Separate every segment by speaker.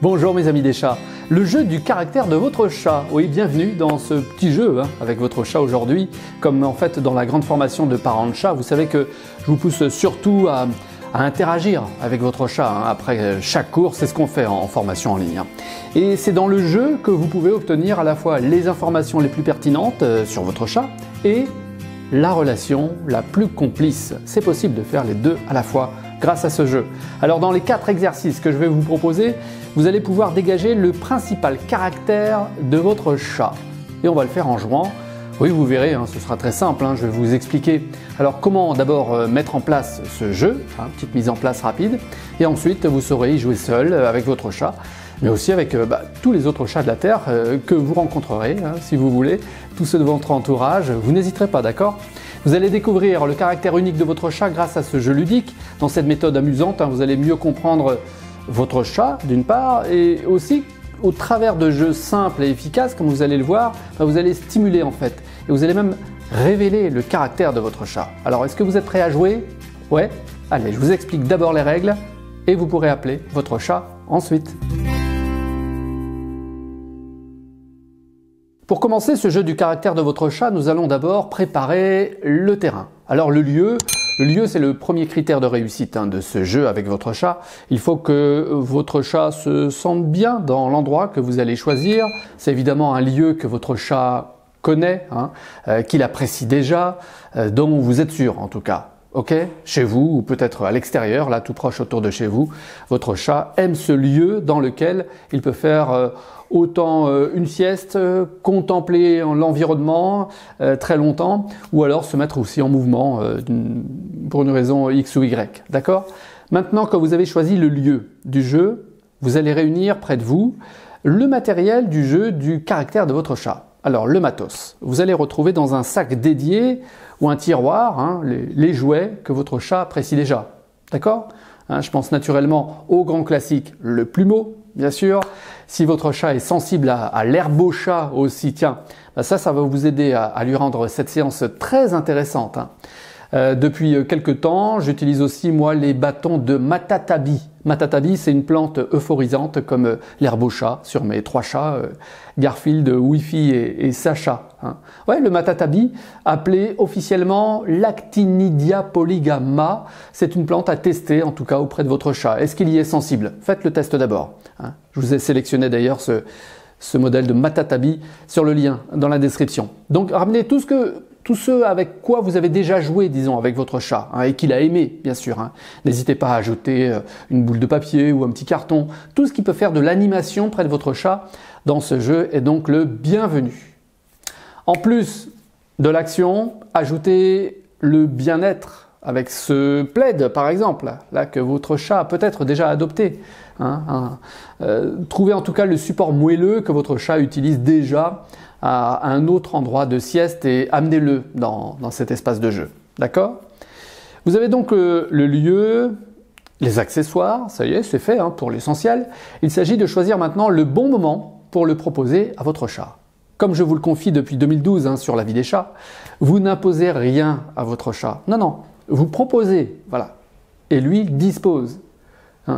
Speaker 1: Bonjour mes amis des chats, le jeu du caractère de votre chat. Oui, bienvenue dans ce petit jeu avec votre chat aujourd'hui. Comme en fait dans la grande formation de parents de chat, vous savez que je vous pousse surtout à interagir avec votre chat après chaque cours, c'est ce qu'on fait en formation en ligne. Et c'est dans le jeu que vous pouvez obtenir à la fois les informations les plus pertinentes sur votre chat et la relation la plus complice. C'est possible de faire les deux à la fois grâce à ce jeu. Alors dans les 4 exercices que je vais vous proposer, vous allez pouvoir dégager le principal caractère de votre chat. Et on va le faire en jouant. Oui, vous verrez, ce sera très simple, je vais vous expliquer. Alors comment d'abord mettre en place ce jeu, petite mise en place rapide, et ensuite vous saurez y jouer seul avec votre chat, mais aussi avec tous les autres chats de la Terre que vous rencontrerez, si vous voulez, tous ceux de votre entourage, vous n'hésiterez pas, d'accord ? Vous allez découvrir le caractère unique de votre chat grâce à ce jeu ludique. Dans cette méthode amusante, vous allez mieux comprendre votre chat d'une part, et aussi au travers de jeux simples et efficaces, comme vous allez le voir, vous allez stimuler en fait, et vous allez même révéler le caractère de votre chat. Alors est-ce que vous êtes prêts à jouer? Ouais? Allez, je vous explique d'abord les règles, et vous pourrez appeler votre chat ensuite. Pour commencer ce jeu du caractère de votre chat, nous allons d'abord préparer le terrain. Alors le lieu c'est le premier critère de réussite de ce jeu avec votre chat. Il faut que votre chat se sente bien dans l'endroit que vous allez choisir. C'est évidemment un lieu que votre chat connaît, qu'il apprécie déjà, dont vous êtes sûr en tout cas. Ok, chez vous ou peut-être à l'extérieur, là tout proche autour de chez vous, votre chat aime ce lieu dans lequel il peut faire autant une sieste, contempler l'environnement très longtemps, ou alors se mettre aussi en mouvement pour une raison X ou Y. D'accord ? Maintenant que vous avez choisi le lieu du jeu, vous allez réunir près de vous le matériel du jeu du caractère de votre chat. Alors le matos, vous allez retrouver dans un sac dédié ou un tiroir les jouets que votre chat apprécie déjà. D'accord ? Je pense naturellement au grand classique, le plumeau, bien sûr. Si votre chat est sensible à l'herbe au chat aussi, tiens, ça va vous aider à lui rendre cette séance très intéressante. Depuis quelques temps, j'utilise aussi moi les bâtons de matatabi. Matatabi, c'est une plante euphorisante comme l'herbe au chat sur mes 3 chats, Garfield, Wifi et Sacha. Ouais, le matatabi, appelé officiellement l'Actinidia polygama, c'est une plante à tester en tout cas auprès de votre chat. Est-ce qu'il y est sensible? Faites le test d'abord. Je vous ai sélectionné d'ailleurs ce modèle de matatabi sur le lien dans la description. Donc ramenez tous ceux avec quoi vous avez déjà joué, disons, avec votre chat, et qu'il a aimé, bien sûr. N'hésitez pas à ajouter une boule de papier ou un petit carton. Tout ce qui peut faire de l'animation près de votre chat dans ce jeu est donc le bienvenu. En plus de l'action, ajoutez le bien-être avec ce plaid, par exemple, là que votre chat a peut-être déjà adopté. Trouvez en tout cas le support moelleux que votre chat utilise déjà à un autre endroit de sieste et amenez-le dans cet espace de jeu. D'accord ? Vous avez donc le lieu, les accessoires, ça y est, c'est fait pour l'essentiel. Il s'agit de choisir maintenant le bon moment pour le proposer à votre chat. Comme je vous le confie depuis 2012 sur la vie des chats, vous n'imposez rien à votre chat. Non, vous proposez, voilà, et lui il dispose.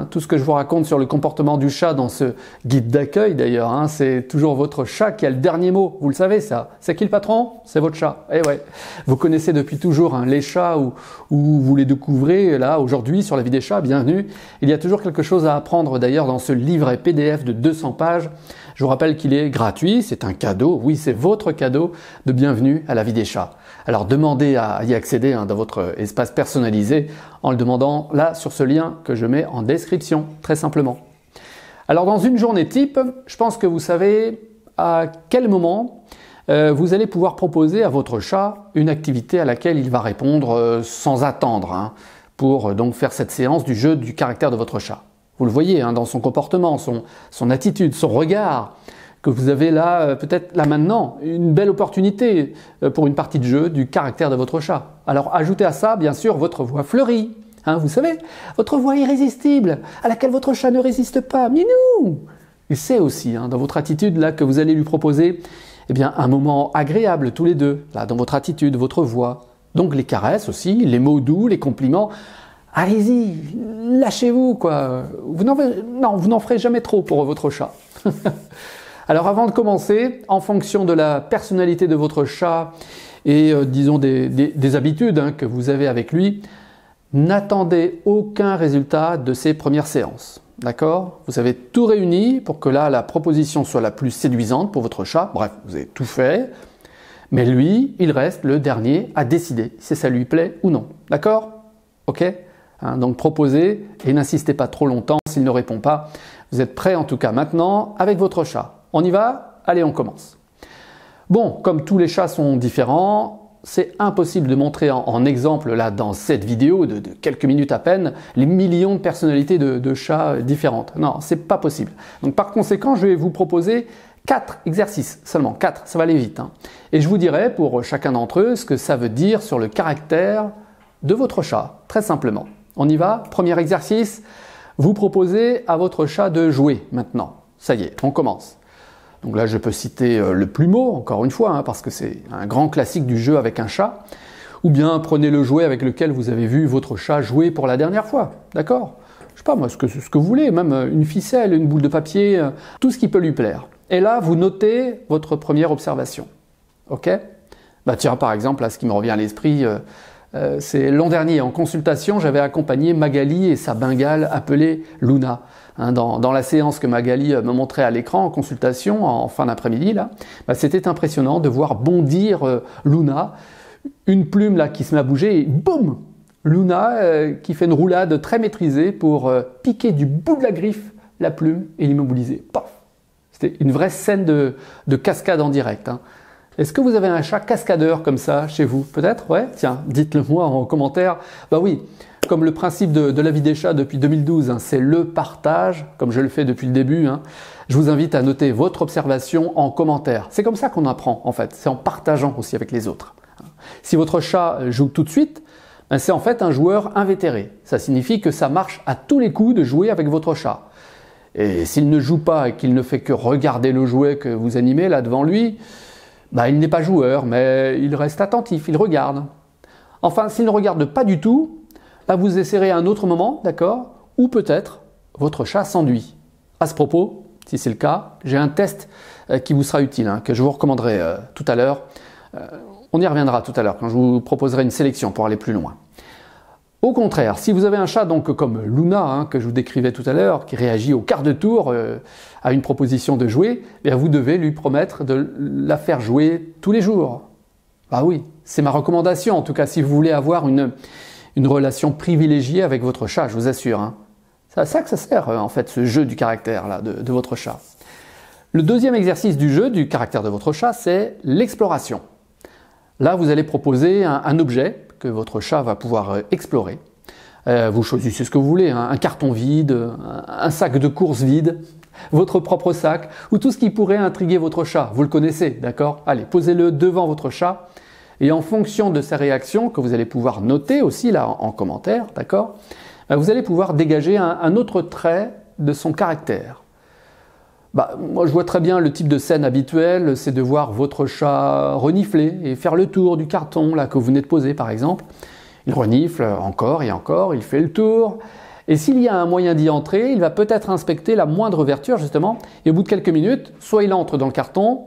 Speaker 1: Tout ce que je vous raconte sur le comportement du chat dans ce guide d'accueil d'ailleurs, c'est toujours votre chat qui a le dernier mot, vous le savez ça. C'est qui le patron? C'est votre chat. Eh ouais, vous connaissez depuis toujours les chats ou vous les découvrez là aujourd'hui sur la vie des chats, bienvenue. Il y a toujours quelque chose à apprendre d'ailleurs dans ce livret PDF de 200 pages. Je vous rappelle qu'il est gratuit, c'est un cadeau, oui c'est votre cadeau de bienvenue à la vie des chats. Alors demandez à y accéder dans votre espace personnalisé en le demandant là sur ce lien que je mets en description, très simplement. Alors dans une journée type, je pense que vous savez à quel moment vous allez pouvoir proposer à votre chat une activité à laquelle il va répondre sans attendre pour donc faire cette séance du jeu du caractère de votre chat. Vous le voyez dans son comportement, son attitude, son regard, que vous avez là, peut-être là maintenant, une belle opportunité pour une partie de jeu du caractère de votre chat. Alors ajoutez à ça, bien sûr, votre voix fleurie. Vous savez, votre voix irrésistible, à laquelle votre chat ne résiste pas. Minou! Il sait aussi, dans votre attitude là, que vous allez lui proposer un moment agréable tous les deux, là, dans votre attitude, votre voix. Donc les caresses aussi, les mots doux, les compliments. allez-y, lâchez-vous quoi. Non, vous n'en ferez jamais trop pour votre chat. Alors avant de commencer, en fonction de la personnalité de votre chat et disons des habitudes que vous avez avec lui, n'attendez aucun résultat de ces premières séances. D'accord? Vous avez tout réuni pour que là, la proposition soit la plus séduisante pour votre chat. Bref, vous avez tout fait. Mais lui, il reste le dernier à décider si ça lui plaît ou non. D'accord? Ok? Donc proposez et n'insistez pas trop longtemps s'il ne répond pas. Vous êtes prêts en tout cas maintenant avec votre chat. On y va? Allez, on commence. Bon, comme tous les chats sont différents, c'est impossible de montrer en exemple là dans cette vidéo de quelques minutes à peine les millions de personnalités de chats différentes. Non, c'est pas possible. Donc par conséquent, je vais vous proposer 4 exercices, seulement 4, ça va aller vite. Et je vous dirai pour chacun d'entre eux ce que ça veut dire sur le caractère de votre chat, très simplement. On y va? Premier exercice, vous proposez à votre chat de jouer maintenant. Ça y est, on commence. Donc là, je peux citer le plumeau, encore une fois, parce que c'est un grand classique du jeu avec un chat. Ou bien prenez le jouet avec lequel vous avez vu votre chat jouer pour la dernière fois. D'accord? Je sais pas moi, ce que vous voulez, même une ficelle, une boule de papier, tout ce qui peut lui plaire. Et là, vous notez votre première observation. Ok? Bah tiens, par exemple, là, ce qui me revient à l'esprit, c'est l'an dernier, en consultation, j'avais accompagné Magali et sa bengale appelée Luna. Dans la séance que Magali me montrait à l'écran en consultation en fin d'après-midi, c'était impressionnant de voir bondir Luna, une plume là qui se met à bouger et boum, Luna qui fait une roulade très maîtrisée pour piquer du bout de la griffe la plume et l'immobiliser. Paf. C'était une vraie scène de cascade en direct. Est-ce que vous avez un chat cascadeur comme ça chez vous? Peut-être? Ouais? Tiens, dites-le moi en commentaire. Bah oui, comme le principe de la vie des chats depuis 2012, c'est le partage, comme je le fais depuis le début. Je vous invite à noter votre observation en commentaire. C'est comme ça qu'on apprend en fait, c'est en partageant aussi avec les autres. Si votre chat joue tout de suite, c'est en fait un joueur invétéré. Ça signifie que ça marche à tous les coups de jouer avec votre chat. Et s'il ne joue pas et qu'il ne fait que regarder le jouet que vous animez là devant lui, il n'est pas joueur, mais il reste attentif, il regarde. Enfin, s'il ne regarde pas du tout, vous essaierez à un autre moment, d'accord? Ou peut-être votre chat s'ennuie. À ce propos, si c'est le cas, j'ai un test qui vous sera utile, que je vous recommanderai tout à l'heure. On y reviendra tout à l'heure quand je vous proposerai une sélection pour aller plus loin. Au contraire, si vous avez un chat donc comme Luna, que je vous décrivais tout à l'heure, qui réagit au quart de tour à une proposition de jouer, vous devez lui promettre de la faire jouer tous les jours. Ah oui, c'est ma recommandation en tout cas si vous voulez avoir une relation privilégiée avec votre chat, je vous assure. C'est à ça que ça sert en fait ce jeu du caractère là, de votre chat. Le deuxième exercice du jeu du caractère de votre chat, c'est l'exploration. Là, vous allez proposer un objet que votre chat va pouvoir explorer. Vous choisissez ce que vous voulez, un carton vide, un sac de course vide, votre propre sac, ou tout ce qui pourrait intriguer votre chat. Vous le connaissez, d'accord? Allez, posez-le devant votre chat, et en fonction de sa réaction, que vous allez pouvoir noter aussi là en commentaire, d'accord? Vous allez pouvoir dégager un autre trait de son caractère. Moi, je vois très bien le type de scène habituelle, c'est de voir votre chat renifler et faire le tour du carton là que vous venez de poser par exemple. Il renifle encore et encore, il fait le tour. Et s'il y a un moyen d'y entrer, il va peut-être inspecter la moindre ouverture justement. Et au bout de quelques minutes, soit il entre dans le carton,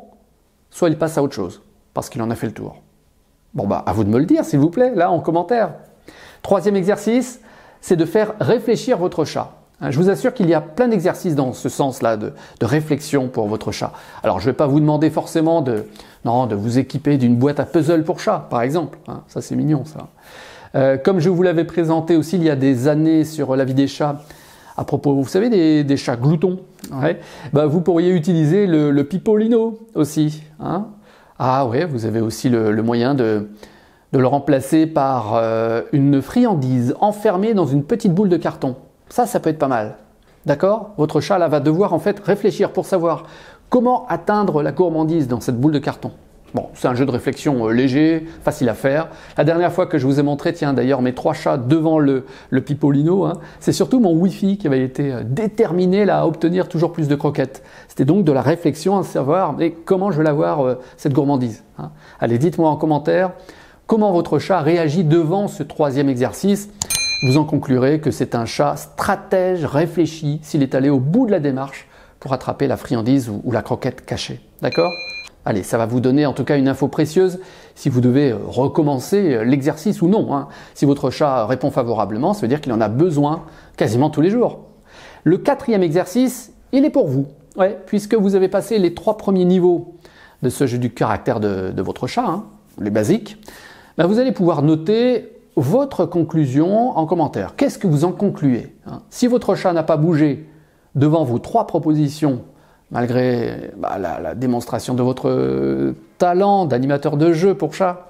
Speaker 1: soit il passe à autre chose, parce qu'il en a fait le tour. Bon à vous de me le dire s'il vous plaît, là en commentaire. Troisième exercice, c'est de faire réfléchir votre chat. Je vous assure qu'il y a plein d'exercices dans ce sens-là de réflexion pour votre chat. Alors, je ne vais pas vous demander forcément de vous équiper d'une boîte à puzzle pour chat, par exemple. Ça, c'est mignon, ça. Comme je vous l'avais présenté aussi il y a des années sur la vie des chats, à propos, vous savez, des chats gloutons, vous pourriez utiliser le pipolino aussi. Ah ouais, vous avez aussi le moyen de le remplacer par une friandise enfermée dans une petite boule de carton. Ça peut être pas mal. D'accord? Votre chat là va devoir en fait réfléchir pour savoir comment atteindre la gourmandise dans cette boule de carton. Bon, c'est un jeu de réflexion léger, facile à faire. La dernière fois que je vous ai montré, tiens d'ailleurs mes 3 chats devant le pipolino, c'est surtout mon Wi-Fi qui avait été déterminé là, à obtenir toujours plus de croquettes. C'était donc de la réflexion à savoir comment je vais avoir cette gourmandise. Allez, dites-moi en commentaire comment votre chat réagit devant ce 3e exercice. vous en conclurez que c'est un chat stratège, réfléchi, s'il est allé au bout de la démarche pour attraper la friandise ou la croquette cachée. D'accord ? Allez, ça va vous donner en tout cas une info précieuse si vous devez recommencer l'exercice ou non. Si votre chat répond favorablement, ça veut dire qu'il en a besoin quasiment tous les jours. Le 4e exercice, il est pour vous. Ouais, puisque vous avez passé les 3 premiers niveaux de ce jeu du caractère de votre chat, les basiques, vous allez pouvoir noter votre conclusion en commentaire. Qu'est-ce que vous en concluez ? Si votre chat n'a pas bougé devant vos 3 propositions, malgré la démonstration de votre talent d'animateur de jeu pour chat,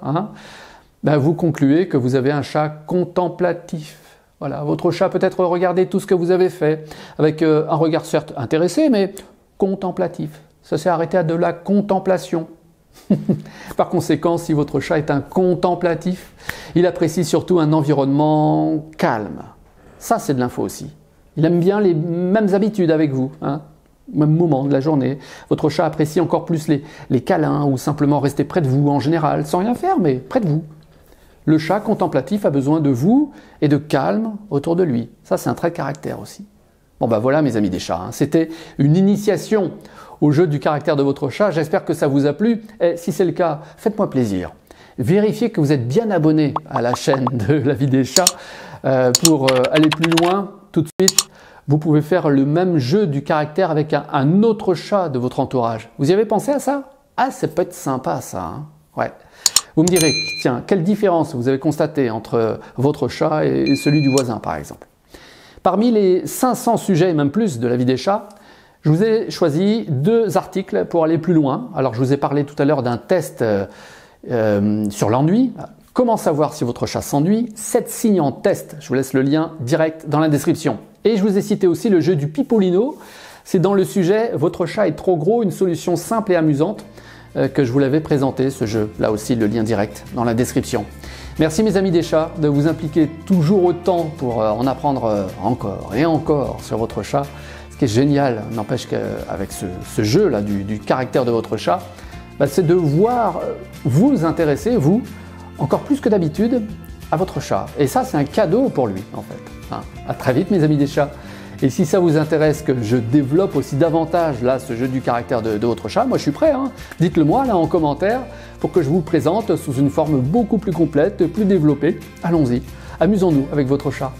Speaker 1: vous concluez que vous avez un chat contemplatif. Voilà, votre chat peut-être regarder tout ce que vous avez fait, avec un regard certes intéressé, mais contemplatif. Ça s'est arrêté à de la contemplation. Par conséquent, si votre chat est un contemplatif, il apprécie surtout un environnement calme. Ça, c'est de l'info aussi. Il aime bien les mêmes habitudes avec vous, même moment de la journée. Votre chat apprécie encore plus les câlins ou simplement rester près de vous en général, sans rien faire, mais près de vous. Le chat contemplatif a besoin de vous et de calme autour de lui. Ça, c'est un trait de caractère aussi. Bon voilà mes amis des chats, c'était une initiation au jeu du caractère de votre chat. J'espère que ça vous a plu. Et si c'est le cas, faites-moi plaisir. Vérifiez que vous êtes bien abonné à la chaîne de la vie des chats pour aller plus loin tout de suite. Vous pouvez faire le même jeu du caractère avec un autre chat de votre entourage. Vous y avez pensé à ça? Ah, ça peut être sympa ça. Ouais. Vous me direz, tiens, quelle différence vous avez constatée entre votre chat et celui du voisin par exemple? Parmi les 500 sujets, même plus, de la vie des chats, je vous ai choisi 2 articles pour aller plus loin. Alors, je vous ai parlé tout à l'heure d'un test sur l'ennui. Comment savoir si votre chat s'ennuie? 7 signes en test. Je vous laisse le lien direct dans la description. Et je vous ai cité aussi le jeu du Pipolino. C'est dans le sujet « Votre chat est trop gros », une solution simple et amusante que je vous l'avais présenté, ce jeu. Là aussi, le lien direct dans la description. Merci mes amis des chats de vous impliquer toujours autant pour en apprendre encore et encore sur votre chat. Ce qui est génial, n'empêche qu'avec ce jeu-là du caractère de votre chat, c'est de voir vous intéresser, vous, encore plus que d'habitude, à votre chat. Et ça, c'est un cadeau pour lui, en fait. À très vite mes amis des chats. Et si ça vous intéresse que je développe aussi davantage là ce jeu du caractère de votre chat, moi je suis prêt. Dites-le moi là en commentaire pour que je vous le présente sous une forme beaucoup plus complète, plus développée. Allons-y, amusons-nous avec votre chat.